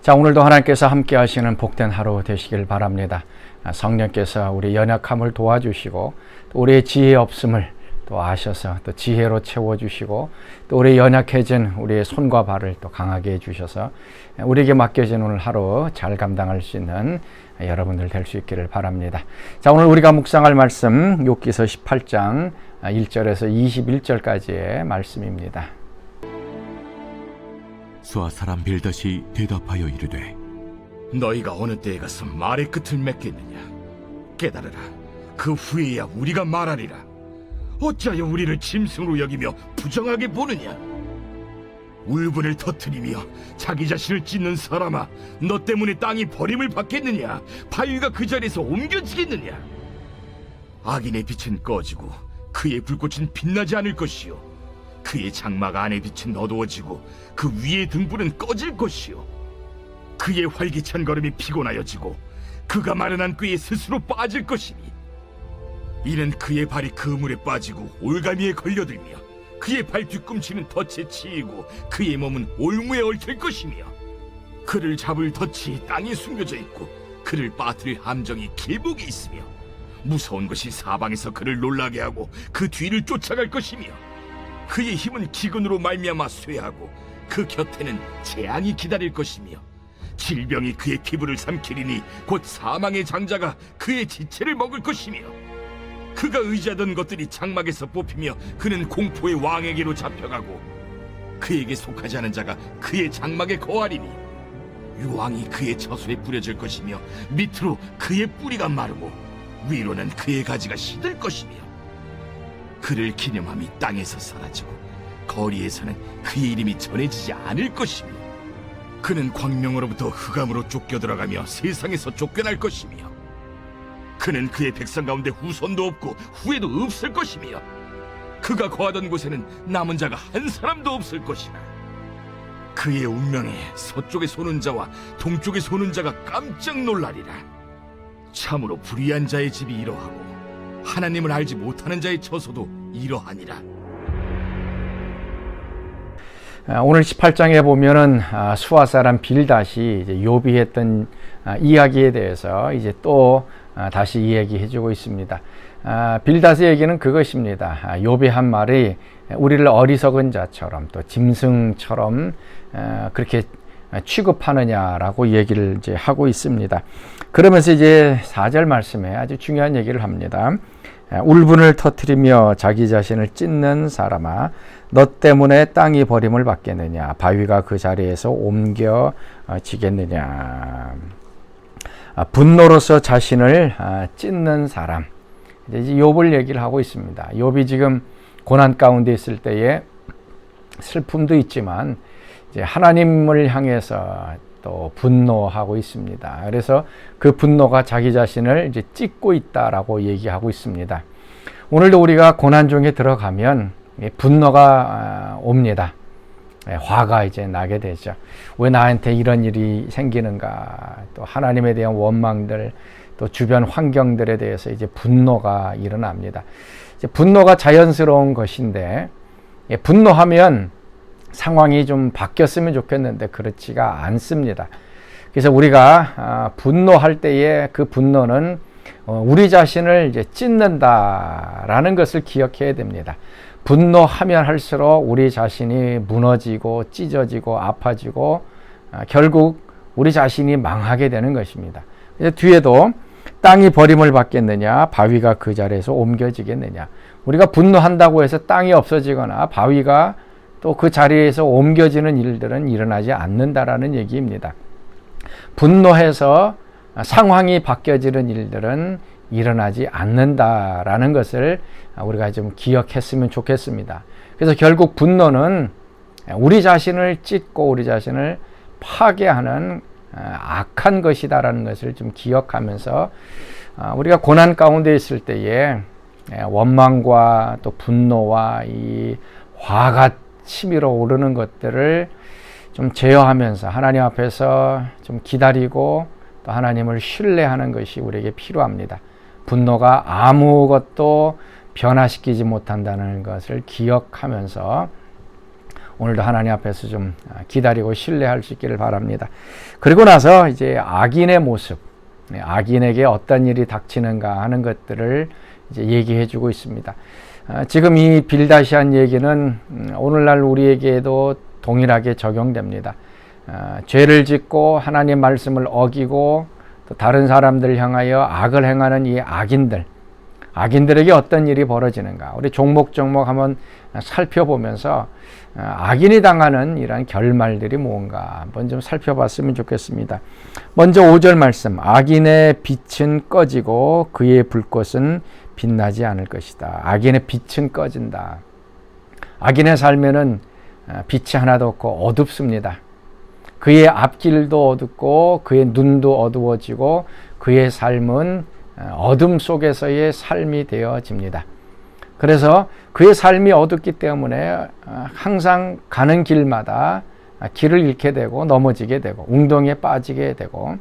자, 오늘도 하나님께서 함께 하시는 복된 하루 되시길 바랍니다. 성령께서 우리 연약함을 도와주시고 또 우리의 지혜 없음을 또 아셔서 또 지혜로 채워주시고 또 우리 연약해진 우리의 손과 발을 또 강하게 해주셔서 우리에게 맡겨진 오늘 하루 잘 감당할 수 있는 여러분들 될 수 있기를 바랍니다. 자, 오늘 우리가 묵상할 말씀 욥기서 18장 1절에서 21절까지의 말씀입니다. 수아 사람 빌닷이 대답하여 이르되, 너희가 어느 때에 가서 말의 끝을 맺겠느냐? 깨달으라. 그 후에야 우리가 말하리라. 어찌하여 우리를 짐승으로 여기며 부정하게 보느냐? 울분을 터뜨리며 자기 자신을 찢는 사람아, 너 때문에 땅이 버림을 받겠느냐? 바위가 그 자리에서 옮겨지겠느냐? 악인의 빛은 꺼지고 그의 불꽃은 빛나지 않을 것이요, 그의 장막 안의 빛은 어두워지고 그 위의 등불은 꺼질 것이요, 그의 활기찬 걸음이 피곤하여지고 그가 마련한 꾀에 스스로 빠질 것이니, 이는 그의 발이 그물에 빠지고 올가미에 걸려들며 그의 발 뒤꿈치는 덫에 치이고 그의 몸은 올무에 얽힐 것이며, 그를 잡을 덫이 땅에 숨겨져 있고 그를 빠뜨릴 함정이 길목에 있으며, 무서운 것이 사방에서 그를 놀라게 하고 그 뒤를 쫓아갈 것이며, 그의 힘은 기근으로 말미암아 쇠하고 그 곁에는 재앙이 기다릴 것이며, 질병이 그의 피부를 삼키리니 곧 사망의 장자가 그의 지체를 먹을 것이며, 그가 의지하던 것들이 장막에서 뽑히며 그는 공포의 왕에게로 잡혀가고 그에게 속하지 않은 자가 그의 장막에 거하리니, 유황이 그의 처소에 뿌려질 것이며 밑으로 그의 뿌리가 마르고 위로는 그의 가지가 시들 것이며, 그를 기념함이 땅에서 사라지고 거리에서는 그의 이름이 전해지지 않을 것이며, 그는 광명으로부터 흑암으로 쫓겨 들어가며 세상에서 쫓겨날 것이며, 그는 그의 백성 가운데 후손도 없고 후에도 없을 것이며, 그가 거하던 곳에는 남은 자가 한 사람도 없을 것이나, 그의 운명에 서쪽에 소는 자와 동쪽에 소는 자가 깜짝 놀라리라. 참으로 불의한 자의 집이 이러하고 하나님을 알지 못하는 자의 처소도 이러하니라. 오늘 18장에 보면은 수아 사람 빌닷이 이제 욥이 했던 이야기에 대해서 이제 또 다시 이야기해주고 있습니다. 빌닷의 얘기는 그것입니다. 욥이 한 말이 우리를 어리석은 자처럼 또 짐승처럼 그렇게 취급하느냐라고 얘기를 이제 하고 있습니다. 그러면서 이제 4절 말씀에 아주 중요한 얘기를 합니다. 울분을 터뜨리며 자기 자신을 찢는 사람아, 너 때문에 땅이 버림을 받겠느냐? 바위가 그 자리에서 옮겨지겠느냐? 분노로서 자신을 찢는 사람. 이제 욥을 얘기를 하고 있습니다. 욥이 지금 고난 가운데 있을 때에 슬픔도 있지만 이제 하나님을 향해서 또 분노하고 있습니다. 그래서 그 분노가 자기 자신을 이제 찢고 있다라고 얘기하고 있습니다. 오늘도 우리가 고난 중에 들어가면 분노가 옵니다. 화가 이제 나게 되죠. 왜 나한테 이런 일이 생기는가? 또 하나님에 대한 원망들, 또 주변 환경들에 대해서 이제 분노가 일어납니다. 이제 분노가 자연스러운 것인데, 분노하면 상황이 좀 바뀌었으면 좋겠는데 그렇지가 않습니다. 그래서 우리가 분노할 때에 그 분노는 우리 자신을 이제 찢는다라는 것을 기억해야 됩니다. 분노하면 할수록 우리 자신이 무너지고 찢어지고 아파지고 결국 우리 자신이 망하게 되는 것입니다. 그래서 뒤에도 땅이 버림을 받겠느냐, 바위가 그 자리에서 옮겨지겠느냐. 우리가 분노한다고 해서 땅이 없어지거나 바위가 또 그 자리에서 옮겨지는 일들은 일어나지 않는다라는 얘기입니다. 분노해서 상황이 바뀌어지는 일들은 일어나지 않는다라는 것을 우리가 좀 기억했으면 좋겠습니다. 그래서 결국 분노는 우리 자신을 찢고 우리 자신을 파괴하는 악한 것이다라는 것을 좀 기억하면서 우리가 고난 가운데 있을 때에 원망과 또 분노와 이 화가 치밀어 오르는 것들을 좀 제어하면서 하나님 앞에서 좀 기다리고 또 하나님을 신뢰하는 것이 우리에게 필요합니다. 분노가 아무것도 변화시키지 못한다는 것을 기억하면서 오늘도 하나님 앞에서 좀 기다리고 신뢰할 수 있기를 바랍니다. 그리고 나서 이제 악인의 모습, 악인에게 어떤 일이 닥치는가 하는 것들을 이제 얘기해 주고 있습니다. 지금 이 빌다시한 얘기는 오늘날 우리에게도 동일하게 적용됩니다. 죄를 짓고 하나님 말씀을 어기고 또 다른 사람들 향하여 악을 행하는 이 악인들에게 어떤 일이 벌어지는가, 우리 종목종목 한번 살펴보면서 악인이 당하는 이러한 결말들이 뭔가 한번 좀 살펴봤으면 좋겠습니다. 먼저 5절 말씀, 악인의 빛은 꺼지고 그의 불꽃은 빛나지 않을 것이다. 악인의 빛은 꺼진다. 악인의 삶에는 빛이 하나도 없고 어둡습니다. 그의 앞길도 어둡고 그의 눈도 어두워지고 그의 삶은 어둠 속에서의 삶이 되어집니다. 그래서 그의 삶이 어둡기 때문에 항상 가는 길마다 길을 잃게 되고 넘어지게 되고 웅덩이에 빠지게 되고,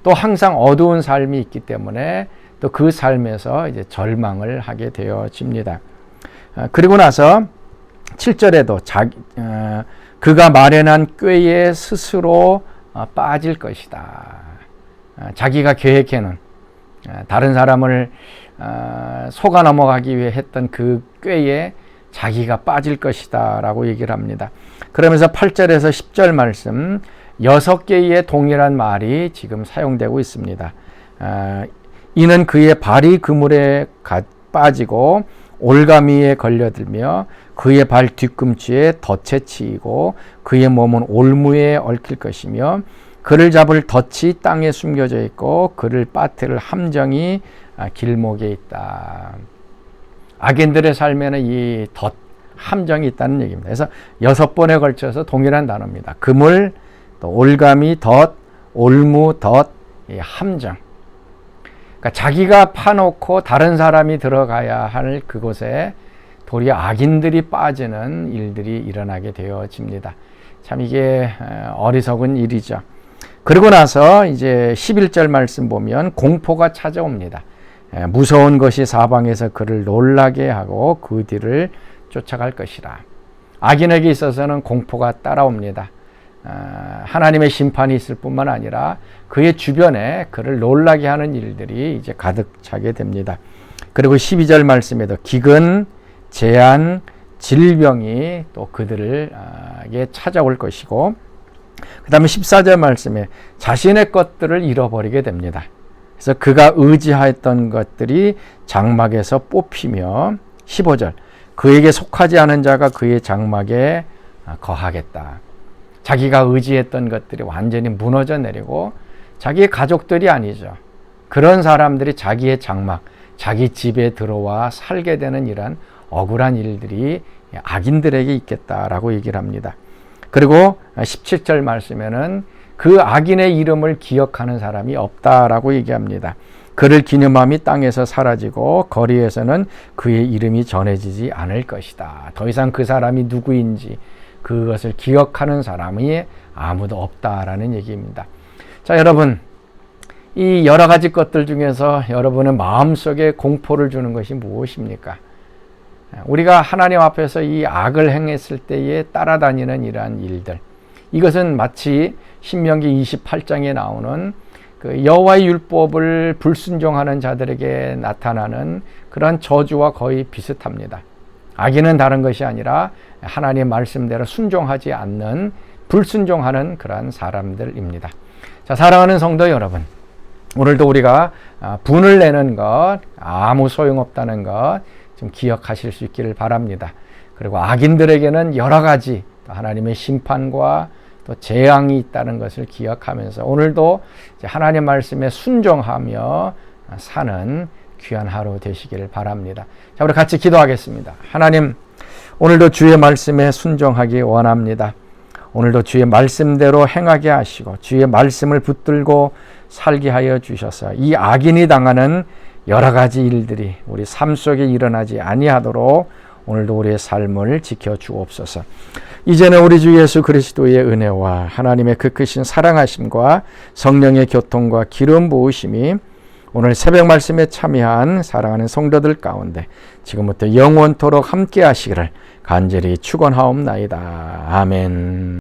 또 항상 어두운 삶이 있기 때문에 또 그 삶에서 이제 절망을 하게 되어집니다. 그리고 나서 7절에도 그가 마련한 꾀에 스스로 빠질 것이다. 자기가 계획해놓은 다른 사람을 속아 넘어가기 위해 했던 그 꾀에 자기가 빠질 것이다 라고 얘기를 합니다. 그러면서 8절에서 10절 말씀 6개의 동일한 말이 지금 사용되고 있습니다. 이는 그의 발이 그물에 빠지고 올가미에 걸려들며 그의 발 뒤꿈치에 덫에 치이고 그의 몸은 올무에 얽힐 것이며 그를 잡을 덫이 땅에 숨겨져 있고 그를 빠뜨릴 함정이 길목에 있다. 악인들의 삶에는 이 덫, 함정이 있다는 얘기입니다. 그래서 6번에 걸쳐서 동일한 단어입니다. 그물, 또 올가미, 덫, 올무, 덫, 이 함정. 그러니까 자기가 파놓고 다른 사람이 들어가야 할 그곳에 도리어 악인들이 빠지는 일들이 일어나게 되어집니다. 참 이게 어리석은 일이죠. 그리고 나서 이제 11절 말씀 보면 공포가 찾아옵니다. 무서운 것이 사방에서 그를 놀라게 하고 그 뒤를 쫓아갈 것이라. 악인에게 있어서는 공포가 따라옵니다. 하나님의 심판이 있을 뿐만 아니라 그의 주변에 그를 놀라게 하는 일들이 이제 가득 차게 됩니다. 그리고 12절 말씀에도 기근, 재한, 질병이 또 그들에게 찾아올 것이고, 그 다음에 14절 말씀에 자신의 것들을 잃어버리게 됩니다. 그래서 그가 의지하였던 것들이 장막에서 뽑히며, 15절 그에게 속하지 않은 자가 그의 장막에 거하겠다. 자기가 의지했던 것들이 완전히 무너져 내리고 자기의 가족들이 아니죠. 그런 사람들이 자기의 장막, 자기 집에 들어와 살게 되는 이런 억울한 일들이 악인들에게 있겠다라고 얘기를 합니다. 그리고 17절 말씀에는 그 악인의 이름을 기억하는 사람이 없다라고 얘기합니다. 그를 기념함이 땅에서 사라지고 거리에서는 그의 이름이 전해지지 않을 것이다. 더 이상 그 사람이 누구인지 그것을 기억하는 사람이 아무도 없다라는 얘기입니다. 자, 여러분, 이 여러 가지 것들 중에서 여러분의 마음속에 공포를 주는 것이 무엇입니까? 우리가 하나님 앞에서 이 악을 행했을 때에 따라다니는 이러한 일들, 이것은 마치 신명기 28장에 나오는 그 여호와의 율법을 불순종하는 자들에게 나타나는 그런 저주와 거의 비슷합니다. 악인은 다른 것이 아니라 하나님의 말씀대로 순종하지 않는, 불순종하는 그런 사람들입니다. 자, 사랑하는 성도 여러분, 오늘도 우리가 분을 내는 것, 아무 소용없다는 것 좀 기억하실 수 있기를 바랍니다. 그리고 악인들에게는 여러 가지 하나님의 심판과 또 재앙이 있다는 것을 기억하면서 오늘도 하나님 말씀에 순종하며 사는 귀한 하루 되시기를 바랍니다. 자, 우리 같이 기도하겠습니다. 하나님, 오늘도 주의 말씀에 순종하기 원합니다. 오늘도 주의 말씀대로 행하게 하시고 주의 말씀을 붙들고 살게 하여 주셔서 이 악인이 당하는 여러 가지 일들이 우리 삶 속에 일어나지 아니하도록 오늘도 우리의 삶을 지켜주옵소서. 이제는 우리 주 예수 그리스도의 은혜와 하나님의 그 크신 사랑하심과 성령의 교통과 기름 부으심이 오늘 새벽 말씀에 참여한 사랑하는 성도들 가운데 지금부터 영원토록 함께 하시기를 간절히 축원하옵나이다. 아멘.